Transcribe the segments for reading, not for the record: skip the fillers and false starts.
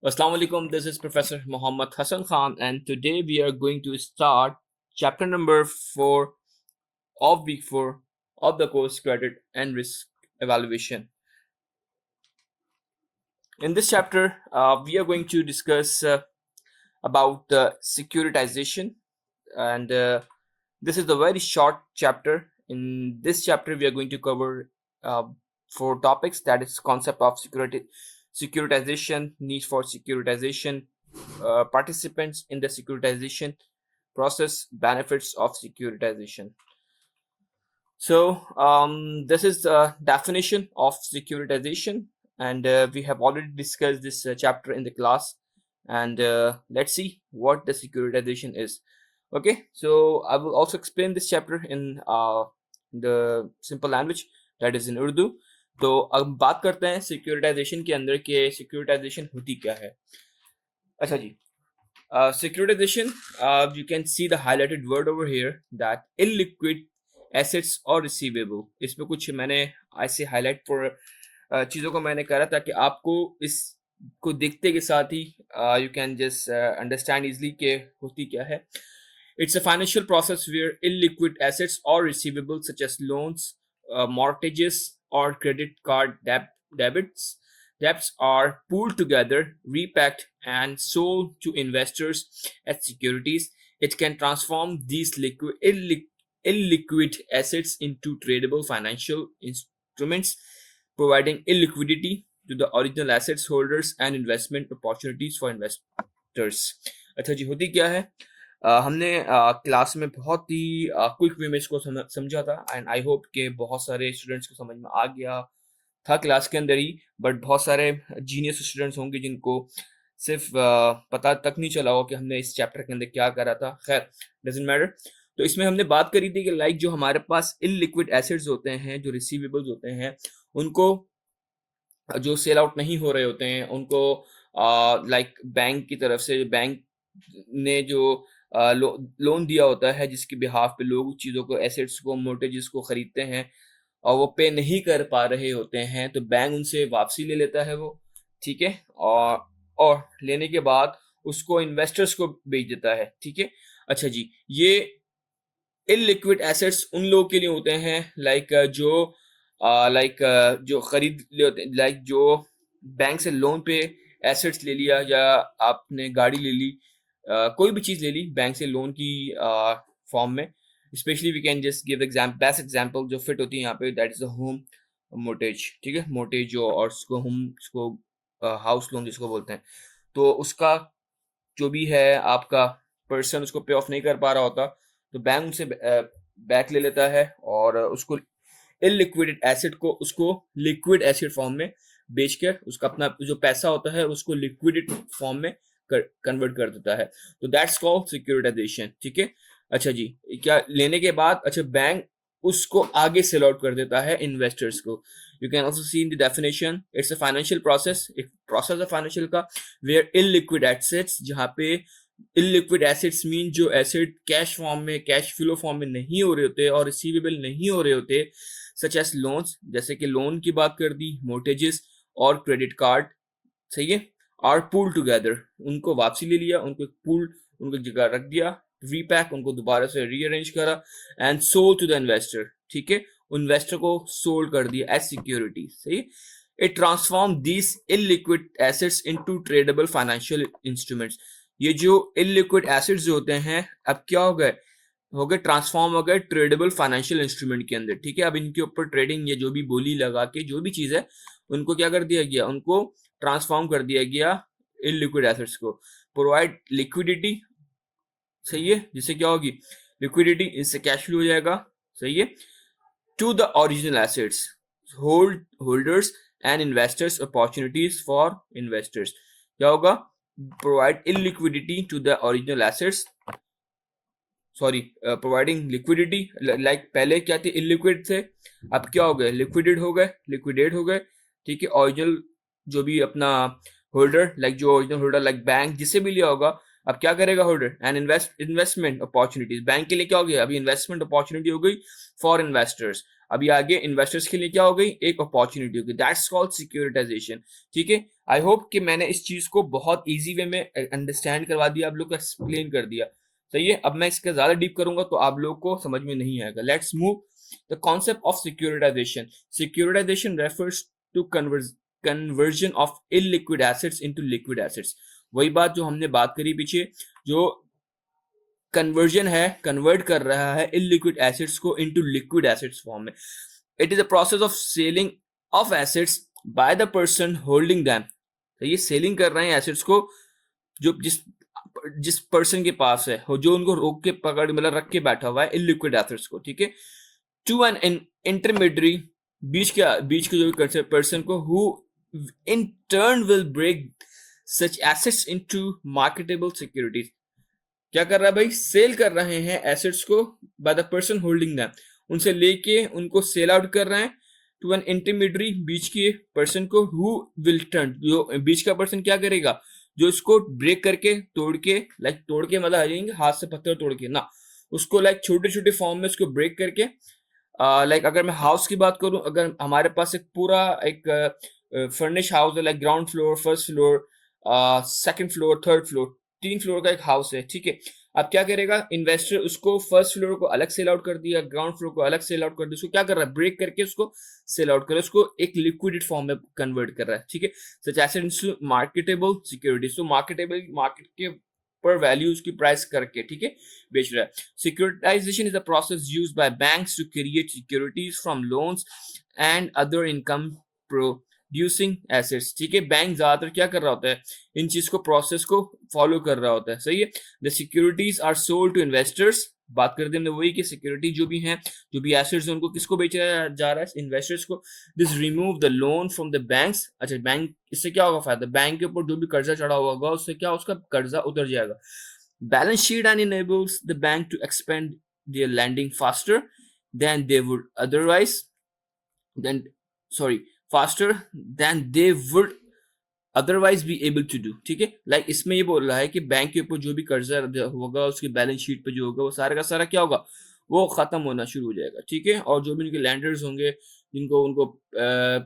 Assalamu alaikum. This is Professor Muhammad Hassan Khan, and today we are going to start chapter number 4 of week 4 of the course Credit and Risk Evaluation. In this chapter, we are going to discuss about securitization, and this is a very short chapter. In this chapter, we are going to cover 4 topics, that is concept of securitization, need for securitization, participants in the securitization process, benefits of securitization. So this is the definition of securitization, and we have already discussed this chapter in the class, and let's see what the securitization is. Okay, so I will also explain this chapter in the simple language, that is in Urdu. तो अब बात करते हैं securitisation के अंदर के securitisation होती क्या है। अच्छा जी, securitization, you can see the highlighted word over here, that illiquid assets or receivable. इसमें कुछ मैंने ऐसे हाईलाइट फॉर चीज़ों को मैंने करा ताकि आपको इसको देखते के साथ ही you can just understand easily के होती क्या है। It's a financial process where illiquid assets or receivables such as loans, mortgages, or credit card debts are pooled together, repacked, and sold to investors as securities. It can transform these illiquid assets into tradable financial instruments, providing illiquidity to the original assets holders and investment opportunities for investors. अच्छा जी, होती क्या है? हमने class में बहुत ही quick way में इसको समझा था, एंड आई होप कि बहुत सारे स्टूडेंट्स को समझ में आ गया था क्लास के अंदर ही, बट बहुत सारे जीनियस स्टूडेंट्स होंगे जिनको सिर्फ पता तक नहीं चला हो कि हमने इस चैप्टर के अंदर क्या करा था। खैर, डजंट मैटर। तो इसमें हमने बात करी थी कि लाइक जो हमारे पास इललिक्विड एसेट्स होते हैं, जो रिसीवेबल्स होते हैं, उनको जो सेल आउट नहीं हो रहे होते हैं, उनको लाइक बैंक की तरफ से, बैंक ने जो लोन दिया होता है जिसके बिहाफ पे लोग चीज़ों को, एसेट्स को, मोर्टगेज को खरीदते हैं और वो पे नहीं कर पा रहे होते हैं, तो बैंक उनसे वापसी ले लेता है वो, ठीक है, और लेने के बाद उसको इन्वेस्टर्स को बेच देता है, ठीक है। अच्छा जी, ये इललिक्विड एसेट्स उन लोगों के लिए होते हैं लाइक जो खरीद ले होते हैं, लाइक जो बैंक से लोन पे एसेट्स ले लिया, या आपने गाड़ी ले ली, कोई भी चीज़ ले ली बैंक से लोन की फॉर्म में। Specially we can just give best example जो फिट होती है यहाँ पे, that is the home mortgage, ठीक है, मोर्टेज जो, और उसको हाउस लोन जिसको बोलते हैं, तो उसका जो भी है आपका पर्सन उसको पे ऑफ नहीं कर पा रहा होता, तो बैंक उनसे बैक ले लेता है और उसको इललिक्विड एसेट को उसको लिक्विड एसेट फॉर्म में बेचकर उसका अपना जो पैसा होता है उसको लिक्विड फॉर्म में कन्वर्ट कर देता है। तो दैट्स कॉल्ड सिक्योरिटाइजेशन, ठीक है। अच्छा जी, क्या लेने के बाद अच्छा बैंक उसको आगे सेल आउट कर देता है इन्वेस्टर्स को। You can also see in the definition, it's a financial process, एक प्रोसेस है फाइनेंशियल का, वेयर इललिक्विड एसेट्स, जहाँ पे इललिक्विड एसेट्स मीन जो एसेट कैश फॉर्म में, कैश फ्लो फॉर्म में नहीं हो रहे होते और रिसीवेबल नहीं हो रहे होते, सच एस लोन्स, जैसे कि लोन की बात कर दी, मोर्टेजेस और क्रेडिट कार्ड, सही है, आर पूल टुगेदर, उनको वापसी ले लिया, उनको पूल, उनको जगह रख दिया, रीपैक, उनको दोबारा से रीअरेंज करा, and sold to the investor, ठीक है, इन्वेस्टर को सोल्ड कर दिया एज सिक्योरिटी, सही। It transform this illiquid assets into tradable financial instruments. ये जो इललिक्विड एसेट्स जो होते हैं अब क्या हो गए ट्रांसफॉर्म हो गए ट्रेडेबल फाइनेंशियल इंस्ट्रूमेंट के अंदर, ठीक है। अब इनके ऊपर ट्रेडिंग, ये जो भी बोली लगा के जो भी चीज़ है उनको क्या कर दिया गया, उनको ट्रांसफॉर्म कर दिया गया इललिक्विड एसेट्स को। प्रोवाइड लिक्विडिटी, सही है, जिससे क्या होगी लिक्विडिटी, इससे कैश फ्लो हो जाएगा, सही है, to the original assets holders and investors, opportunities for investors. क्या होगा, provide illiquidity to the original assets, sorry, providing liquidity, like पहले क्या थे, इलिक्विड थे, अब क्या हो गए, लिक्विडेट हो गए, ठीक है। ओरिजिनल जो भी अपना होल्डर, लाइक जो ओरिजिनल होल्डर, लाइक बैंक जिससे भी लिया होगा, अब क्या करेगा holder, and investment opportunities, bank के लिए क्या हो गया, अभी इन्वेस्टमेंट अपॉर्चुनिटी हो गई फॉर इन्वेस्टर्स। अभी आगे इन्वेस्टर्स के लिए क्या हो गई, एक अपॉर्चुनिटी होगी, दैट्स कॉल्ड सिक्योरिटाइजेशन। ठीक है, आई होप कि मैंने इस चीज को बहुत इजी वे में अंडरस्टैंड करवा दिया, आप लोग को एक्सप्लेन कर दिया। सही है, अब मैं इसका ज्यादा डीप करूंगा तो आप लोग को समझ में नहीं आएगा। Let's move the concept of securitization. Securitization refers to conversion of illiquid assets into liquid assets. वही बात जो हमने बात करी पीछे, जो कन्वर्जन है, कन्वर्ट कर रहा है इलिक्विड एसेट्स को इनटू लिक्विड एसेट्स फॉर्म में। It is a process of selling of assets by the person holding them. तो ये सेलिंग कर रहे हैं एसेट्स को, जो जिस जिस पर्सन के पास है, जो उनको रोक के पकड़ मतलब रख के बैठा हुआ है इलिक्विड एसेट्स को। ठीक है, टू एन इंटरमीडियरी, बीच के जो पर्सन को, who in turn will break such assets into marketable securities. क्या कर रहा है भाई, सेल कर रहे हैं एसेट्स को by the person holding them, उनसे लेके उनको सेल आउट कर रहे हैं टू एन इंटरमीडियरी, बीच के पर्सन को, हु विल टर्न, जो बीच का पर्सन क्या करेगा, जो इसको ब्रेक करके तोड़ के, लाइक तोड़ के मतलब आ जाएंगे हाथ से पत्थर तोड़ के ना, उसको लाइक छोटे छोटे फॉर्म में उसको ब्रेक करके, लाइक अगर मैं हाउस की बात करूं, अगर हमारे पास एक पूरा एक फर्निश हाउस है, like ground floor, first floor, second floor, third floor, 3 floor का एक हाउस है। ठीक है, अब क्या करेगा इन्वेस्टर, उसको फर्स्ट फ्लोर को अलग सेल आउट कर दिया, ग्राउंड फ्लोर को अलग सेल आउट कर दिया, उसको क्या कर रहा है, ब्रेक करके उसको सेल आउट कर रहा है, उसको एक लिक्विड फॉर्म में कन्वर्ट कर रहा है। ठीक है, सच एसेट्स मार्केटेबल सिक्योरिटीज, तो मार्केटेबल, मार्केट के पर वैल्यू उसकी प्राइस करके, ठीक है, बेच रहा है। Securitization is a process used by banks to create securities from loans and other income producing assets. ठीक है, बैंक ज्यादातर क्या कर रहा होता है, इन चीज को, प्रोसेस को फॉलो कर रहा होता है। सही है, the securities are sold to investors. बात करते हैं वही कि सिक्योरिटी जो भी है, जो भी एसेट्स, उनको किसको बेचा जा रहा है, इन्वेस्टर्स को। This remove the loan from the banks. अच्छा, बैंक, इससे क्या होगा फायदा, बैंक के ऊपर जो भी कर्जा चढ़ा हुआ होगा उससे क्या, उसका कर्जा उतर जाएगा। Balance sheet and enables the bank to expand their lending faster than they would otherwise, than sorry, faster than they would otherwise be able to do. ठीक है, लाइक इसमें ये बोल रहा है कि बैंक के ऊपर जो भी कर्जा होगा, उसकी बैलेंस शीट पे जो होगा, वो सारा का सारा क्या होगा, वो खत्म होना शुरू हो जाएगा। ठीक है, और जो भी उनके लैंडर्स होंगे, जिनको उनको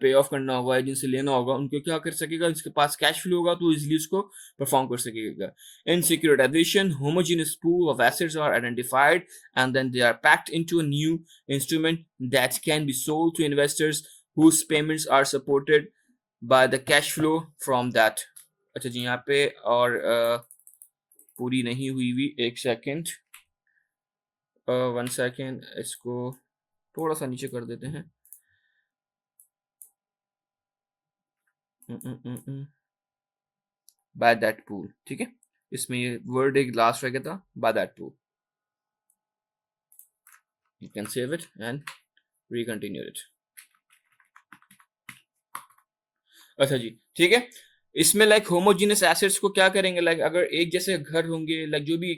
पे ऑफ करना होगा, जिनसे लेना होगा, उनको क्या कर सकेगा, जिसके पास कैश फ्लो होगा तो इजिली उसको परफॉर्म कर सकेगा। In securitization, homogeneous pool of assets are identified and then they are packed into a new instrument that can be sold to investors whose payments are supported by the cash flow from that। अच्छा जी, यहाँ पे और पूरी नहीं हुई हुई, एक second, 1 second, इसको थोड़ा सा नीचे कर देते हैं। Bye that pool. ठीक है, इसमें ये वर्ड एक लास्ट रह गया था, by that pool. You can save it and recontinue it. अच्छा जी, ठीक है, इसमें लाइक होमोजीनियस एसेट्स को क्या करेंगे, लाइक अगर एक जैसे घर होंगे, लाइक जो भी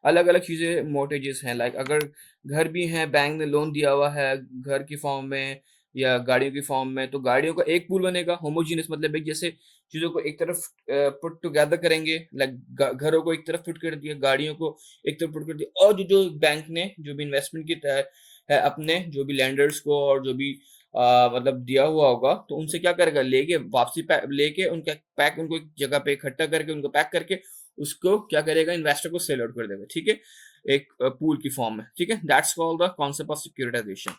अलग अलग चीजें, मोर्टेजेस हैं, लाइक अगर घर भी हैं, बैंक ने लोन दिया हुआ है घर की फॉर्म में या गाड़ियों की फॉर्म में, तो गाड़ियों का एक पूल बनेगा। होमोजीनियस मतलब एक जैसे चीजों को एक तरफ पुट टुगेदर करेंगे, लाइक घरों को एक तरफ पुट कर दिया, गाड़ियों को एक तरफ पुट कर दिया, और जो जो बैंक ने जो भी इन्वेस्टमेंट की है अपने जो भी लैंडर्स को, और जो भी मतलब दिया हुआ होगा, तो उनसे क्या करेगा, लेके वापसी लेके उनका पैक, उनको एक जगह पे इकट्ठा करके, उनको पैक करके, उसको क्या करेगा, इन्वेस्टर को सेल आउट कर देगा। ठीक है, एक पूल की फॉर्म में। ठीक है, that's called the concept of securitization.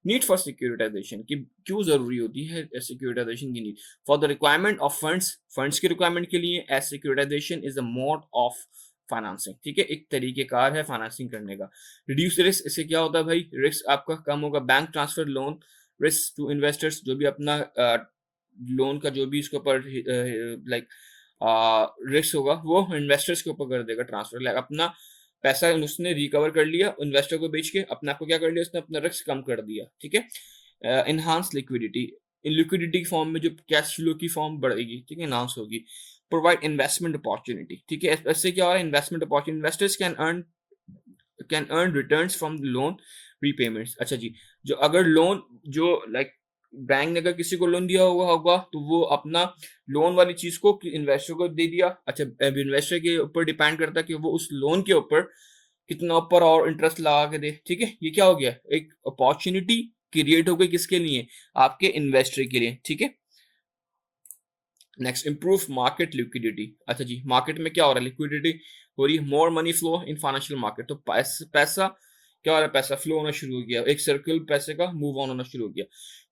Need for securitization की क्यों जरूरी होती है, सिक्योरिटाइजेशन की need for the requirement of funds, funds की रिक्वायरमेंट के लिए, as securitization is a mode of financing. ठीक है, एक तरीकेकार है फाइनेंसिंग करने का। रिड्यूस रिस्क, इससे क्या होता है भाई, रिस्क आपका कम होगा। Bank transfer loan risk to investors, जो भी अपना लोन का जो भी इसके ऊपर लाइक रिस्क होगा, वो इन्वेस्टर्स के ऊपर कर देगा ट्रांसफर। लाइक अपना पैसा उसने रिकवर कर लिया इन्वेस्टर को बेच के, अपने आप को क्या कर लिया उसने, अपना रिस्क कम कर दिया। ठीक है, इनहांस लिक्विडिटी, इन लिक्विडिटी फॉर्म में जो कैश फ्लो की फॉर्म बढ़ेगी, ठीक है, इनहांस होगी। प्रोवाइड इन्वेस्टमेंट अपॉर्चुनिटी, ठीक है, इससे क्या हो रहा है, investment opportunity, investors can earn returns from loan repayments. अच्छा जी, जो अगर लोन, जो लाइक बैंक ने अगर किसी को लोन दिया हुआ होगा, तो वो अपना लोन वाली चीज को इन्वेस्टर को दे दिया। अच्छा, इन्वेस्टर के ऊपर डिपेंड करता है कि वो उस लोन के ऊपर कितना ऊपर और इंटरेस्ट लगा के दे। ठीक है, ये क्या हो गया, एक अपॉर्चुनिटी क्रिएट हो गई किसके लिए? आपके इन्वेस्टर के लिए, ठीक है। Next, improve market liquidity. अच्छा जी, मार्केट में क्या हो रहा है? लिक्विडिटी हो रही है, more money flow in financial market. तो पैसा क्या हो रहा है? पैसा फ्लो होना शुरू हो गया, एक सर्कल पैसे का मूव ऑन होना शुरू हो गया।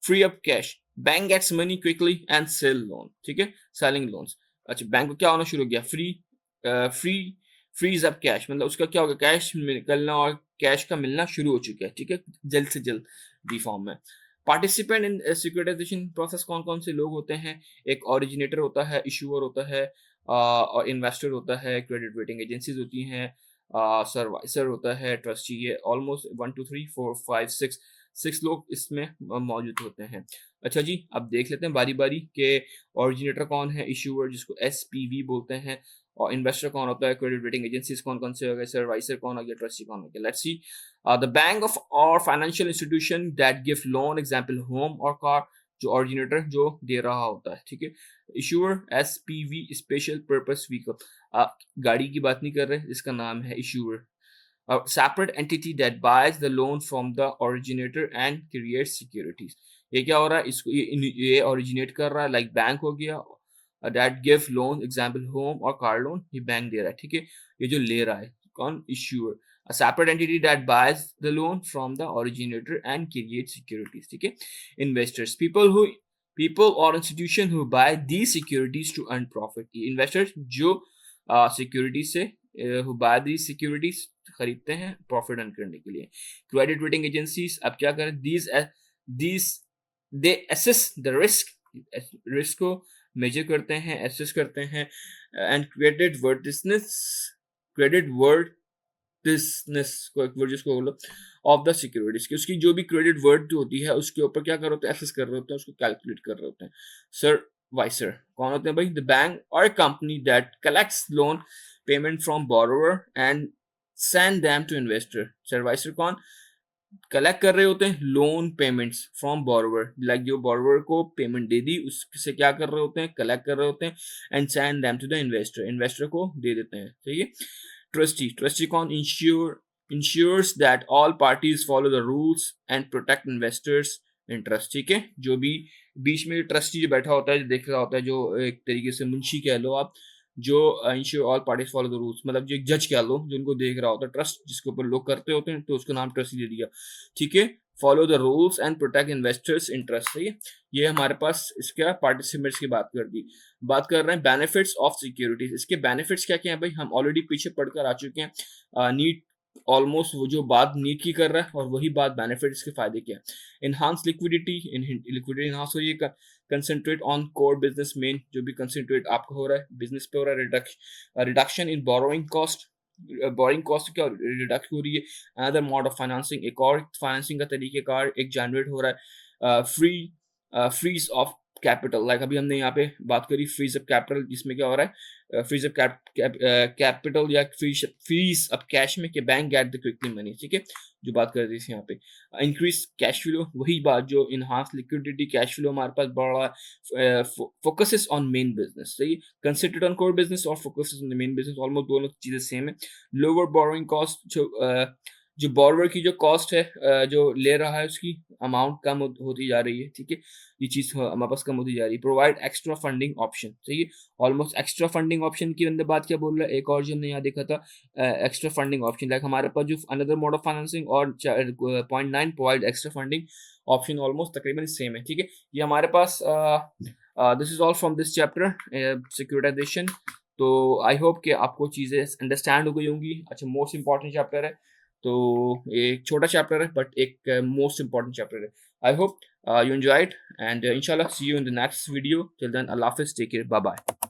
Free up cash, bank gets money quickly and sell loan, ठीक है, सेलिंग लोन्स। अच्छा, बैंक को क्या होना शुरू हो गया? फ्री फ्रीज अप कैश, मतलब उसका क्या होगा? कैश निकलना और कैश का मिलना शुरू हो चुका है, ठीक है, जल्द से जल्द डी फॉर्म में। पार्टिसिपेंट इन सिक्योरिटाइजेशन प्रोसेस कौन कौन से लोग होते हैं? एक ओरिजिनेटर होता है, इशूअर होता है, और इन्वेस्टर होता है, क्रेडिट रेटिंग एजेंसीज होती हैं, सर्वाइसर होता है, ट्रस्टी। ये ऑलमोस्ट 1 2 3 4 5 6 6 लोग इसमें मौजूद होते हैं। अच्छा जी, अब देख लेते हैं बारी बारी के ओरिजिनेटर कौन है, इशूअर जिसको एसपीवी बोलते हैं, और इन्वेस्टर कौन होता है, क्रेडिट रेटिंग एजेंसीज कौन कौन से हो गए, सर्वाइसर कौन हो गया, ट्रस्टी कौन हो गया। Let's see. The bank of और financial institution that give loan, example home और कार, जो ऑरिजिनेटर जो दे रहा होता है, ठीक है। Issuer SPV, special purpose vehicle, आप गाड़ी की बात नहीं कर रहे, इसका नाम है issuer. Separate entity that boys the loan from the originator and creates securities. ये क्या हो रहा है? इसको ये ओरिजिनेट कर रहा है, लाइक बैंक हो गया, that give loan, example home और कार लोन, ये बैंक दे रहा है, ठीक है। ये जो ले रहा है कौन? Issuer. A separate entity that buys the loan from the originator and creates securities, ठीक है। Investors, people or institution who buy these securities to earn profit। ये investors जो securities से who buy these securities खरीदते हैं profit earn करने के लिए। क्रेडिट रेटिंग एजेंसीज अब क्या करें? these they assess the risk को मेजर करते हैं, एसेस करते हैं, एंड क्रेडिट वर्ड बिजनेस को एक वर्ड जिसको बोलो ऑफ द सिक्योरिटीज की, उसकी जो भी क्रेडिट वर्ड जो होती है उसके ऊपर क्या कर रहे होते हैं? एसेस कर रहे होते हैं, उसको कैलकुलेट कर रहे होते हैं। सर्वाइसर कौन होते हैं भाई? द बैंक और company that collects loan payment from borrower and send them to investor. Servicer कौन? कलेक्ट कर रहे होते हैं loan payments from borrower, like जो बोरोवर को पेमेंट दे दी उससे क्या कर रहे होते हैं? कलेक्ट कर रहे होते हैं, and send them to the investor, investor को दे देते हैं, ठीक है। ट्रस्टी कौन? ensures that all parties follow the rules and protect investors interest, ठीक है। जो भी बीच में ट्रस्टी जो बैठा होता है, जो देख रहा होता है, जो एक तरीके से मुंशी कह लो आप, जो ensure all parties follow the rules, मतलब जो एक जज कह लो जो उनको देख रहा होता है, ट्रस्ट जिसके ऊपर लोग करते होते हैं, तो उसको नाम ट्रस्टी दे दिया, ठीक है। Follow the rules and protect investors interest, सही है। ये हमारे पास इसका पार्टिसिपेंट्स की बात कर दी। बात कर रहे हैं बेनिफिट्स ऑफ सिक्योरिटीज। इसके बेनिफिट्स क्या क्या है भाई? हम ऑलरेडी पीछे पढ़कर आ चुके हैं। नीट ऑलमोस्ट वो जो बात नीट की कर रहा है और वही बात बेनिफिट्स के फायदे क्या है। इनहांस लिक्विडिटी, लिक्विडिटी इनहांस हो रही है। Concentrate on core business main, जो भी कंसंट्रेट आपका हो रहा है बिजनेस पे हो रहा है। Reduction in borrowing cost, borrowing cost क्या रिडक्ट हो रही है। अनदर मोड ऑफ फाइनेंसिंग, एक और फाइनेंसिंग का तरीकेकार एक जनरेट हो रहा है। फ्रीज ऑफ कैपिटल, लाइक अभी हमने यहाँ पे बात करी फ्रीज ऑफ कैपिटल, जिसमें क्या हो रहा है? फ्रीज ऑफ कैपिटल या फ्रीज ऑफ कैश में कि bank get the quickly money, ठीक है, जो बात कर रही थी यहाँ पे। इंक्रीज कैश फ्लो, वही बात जो इनहांस लिक्विडिटी, कैश फ्लो हमारे पास बढ़ रहा है। फोकसेस ऑन मेन बिजनेस, सही। कंसिडर्ड ऑन कोर बिजनेस और focuses on the main business, almost दोनों चीजें सेम है। लोअर बोरोइंग कॉस्ट, जो बोरोवर की जो कॉस्ट है, जो ले रहा है उसकी अमाउंट कम होती जा रही है, ठीक है। ये चीज हमारे पास कम होती जा रही है। प्रोवाइड एक्स्ट्रा फंडिंग ऑप्शन, सही है। ऑलमोस्ट एक्स्ट्रा फंडिंग ऑप्शन की अंदर बात क्या बोल रहा है? एक और जो हमने यहाँ देखा था एक्स्ट्रा फंडिंग ऑप्शन, लाइक हमारे पास जो अनदर मोड ऑफ फाइनेंसिंग और 0.9 provide extra funding option, almost तकरीबन सेम है, ठीक है। ये हमारे पास this is all from this chapter securitization. तो आई होप कि आपको चीज़ें अंडरस्टैंड हो गई होंगी। अच्छा, मोस्ट इंपॉर्टेंट चैप्टर है, तो एक छोटा चैप्टर है बट एक मोस्ट इंपॉर्टेंट चैप्टर है। I hope you enjoyed, and inshallah see you in the next video. Till then, Allah Hafiz, take care, bye bye.